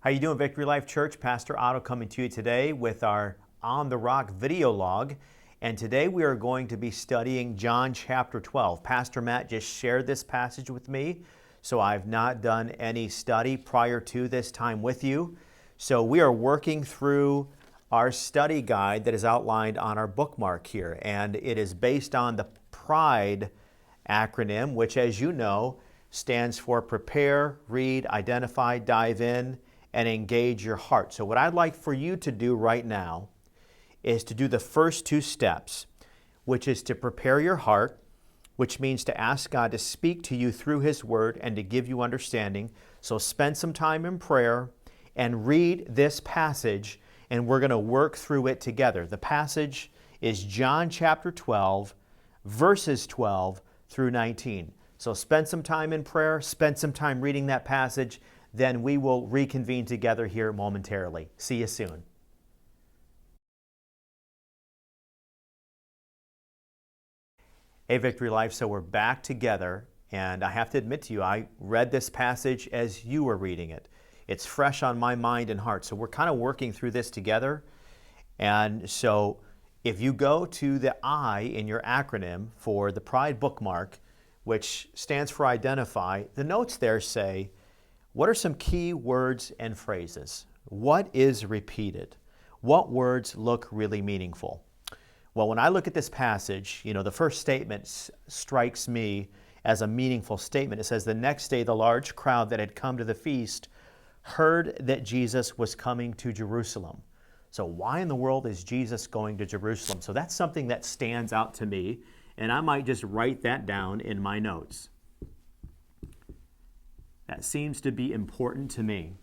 How you doing, Victory Life Church? Pastor Otto coming to you today with our On the Rock video log. And today we are going to be studying John chapter 12. Pastor Matt just shared this passage with me, so I've not done any study prior to this time with you. So we are working through our study guide that is outlined on our bookmark here, and it is based on the PRIDE acronym, which, as you know, stands for Prepare, Read, Identify, Dive In, and Engage Your Heart. So what I'd like for you to do right now is to do the first two steps, which is to prepare your heart, which means to ask God to speak to you through His Word and to give you understanding. So spend some time in prayer and read this passage, and we're going to work through it together. The passage is John chapter 12, verses 12 through 19. So spend some time in prayer, spend some time reading that passage, then we will reconvene together here momentarily. See you soon. Hey, Victory Life, so we're back together, and I have to admit to you, I read this passage as you were reading it. It's fresh on my mind and heart, so we're kind of working through this together. And so if you go to the I in your acronym for the PRIDE bookmark, which stands for Identify, the notes there say, what are some key words and phrases? What is repeated? What words look really meaningful? Well, when I look at this passage, the first statement strikes me as a meaningful statement. It says, the next day the large crowd that had come to the feast heard that Jesus was coming to Jerusalem. So why in the world is Jesus going to Jerusalem? So that's something that stands out to me, and I might just write that down in my notes. That seems to be important to me.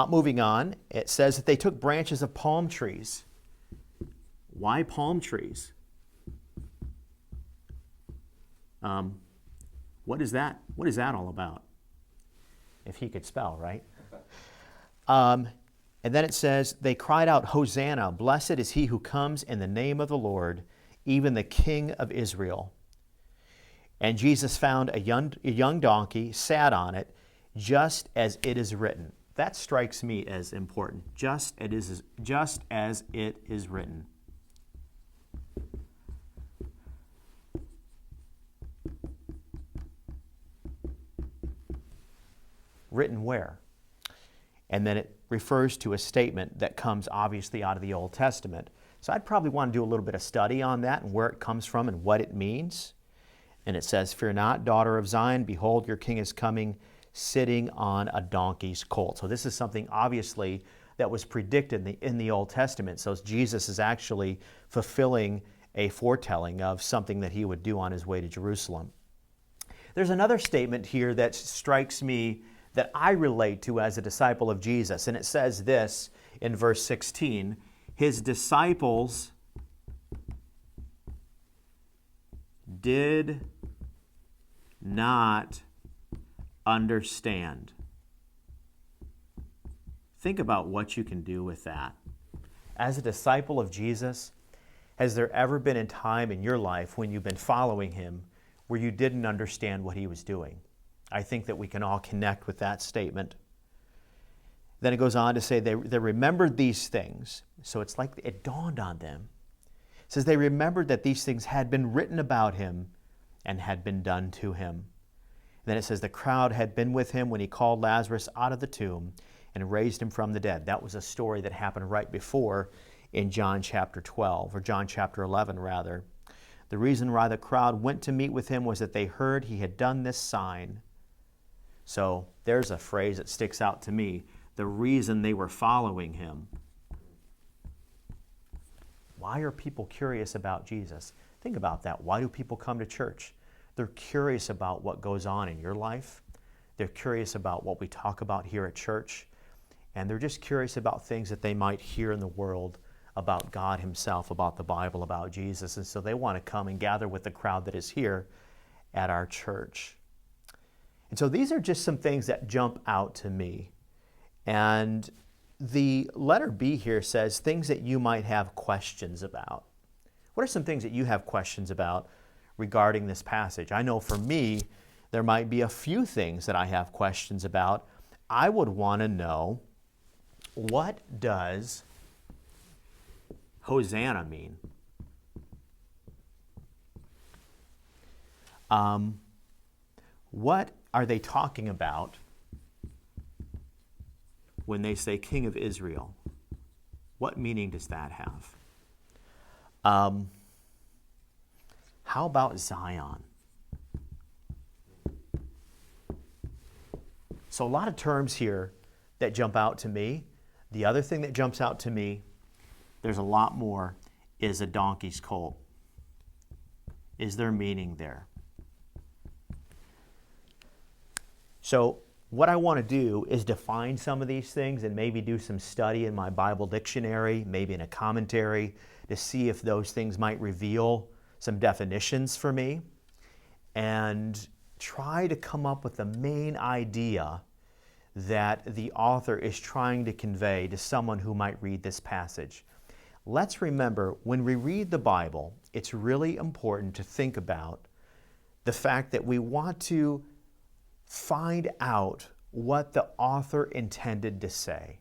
Moving on, it says that they took branches of palm trees. Why palm trees? What is that? What is that all about? If he could spell, right? And then it says, they cried out, Hosanna, blessed is he who comes in the name of the Lord, even the King of Israel. And Jesus found a young donkey, sat on it, just as it is written. That strikes me as important, just as it is written. Written where? And then it refers to a statement that comes obviously out of the Old Testament. So I'd probably want to do a little bit of study on that and where it comes from and what it means. And it says, fear not, daughter of Zion, behold, your king is coming, sitting on a donkey's colt. So this is something obviously that was predicted in the Old Testament. So Jesus is actually fulfilling a foretelling of something that he would do on his way to Jerusalem. There's another statement here that strikes me that I relate to as a disciple of Jesus. And it says this in verse 16, his disciples did not understand. Think about what you can do with that. As a disciple of Jesus, has there ever been a time in your life when you've been following him where you didn't understand what he was doing? I think that we can all connect with that statement. Then it goes on to say they remembered these things. So it's like it dawned on them. It says they remembered that these things had been written about him and had been done to him. And then it says the crowd had been with him when he called Lazarus out of the tomb and raised him from the dead. That was a story that happened right before in John chapter 12, or John chapter 11 rather. The reason why the crowd went to meet with him was that they heard he had done this sign. So there's a phrase that sticks out to me. The reason they were following him. Why are people curious about Jesus? Think about that. Why do people come to church? They're curious about what goes on in your life. They're curious about what we talk about here at church. And they're just curious about things that they might hear in the world about God himself, about the Bible, about Jesus. And so they want to come and gather with the crowd that is here at our church. And so these are just some things that jump out to me. And the letter B here says things that you might have questions about. What are some things that you have questions about regarding this passage? I know for me, there might be a few things that I have questions about. I would want to know what does Hosanna mean? What are they talking about when they say King of Israel? What meaning does that have? How about Zion? So a lot of terms here that jump out to me. The other thing that jumps out to me, there's a lot more, is a donkey's colt. Is there meaning there? So what I want to do is define some of these things and maybe do some study in my Bible dictionary, maybe in a commentary, to see if those things might reveal some definitions for me, and try to come up with the main idea that the author is trying to convey to someone who might read this passage. Let's remember, when we read the Bible, it's really important to think about the fact that we want to find out what the author intended to say.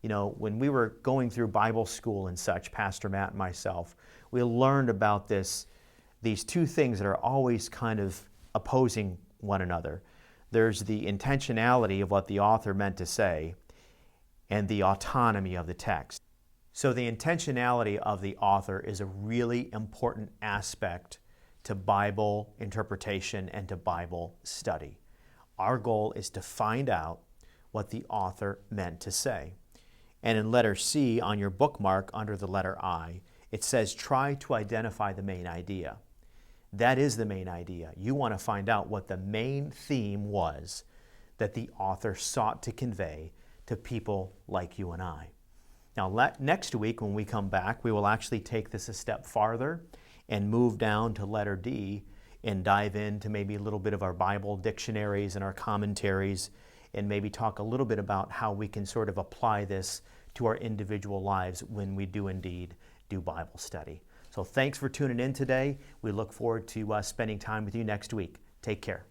You know, when we were going through Bible school and such, Pastor Matt and myself, we learned about these two things that are always kind of opposing one another. There's the intentionality of what the author meant to say and the autonomy of the text. So the intentionality of the author is a really important aspect to Bible interpretation and to Bible study. Our goal is to find out what the author meant to say. And in letter C on your bookmark under the letter I, it says try to identify the main idea. That is the main idea. You want to find out what the main theme was that the author sought to convey to people like you and I. Now, next week when we come back, we will actually take this a step farther and move down to letter D and dive into maybe a little bit of our Bible dictionaries and our commentaries, and maybe talk a little bit about how we can sort of apply this to our individual lives when we do indeed do Bible study. So thanks for tuning in today. We look forward to spending time with you next week. Take care.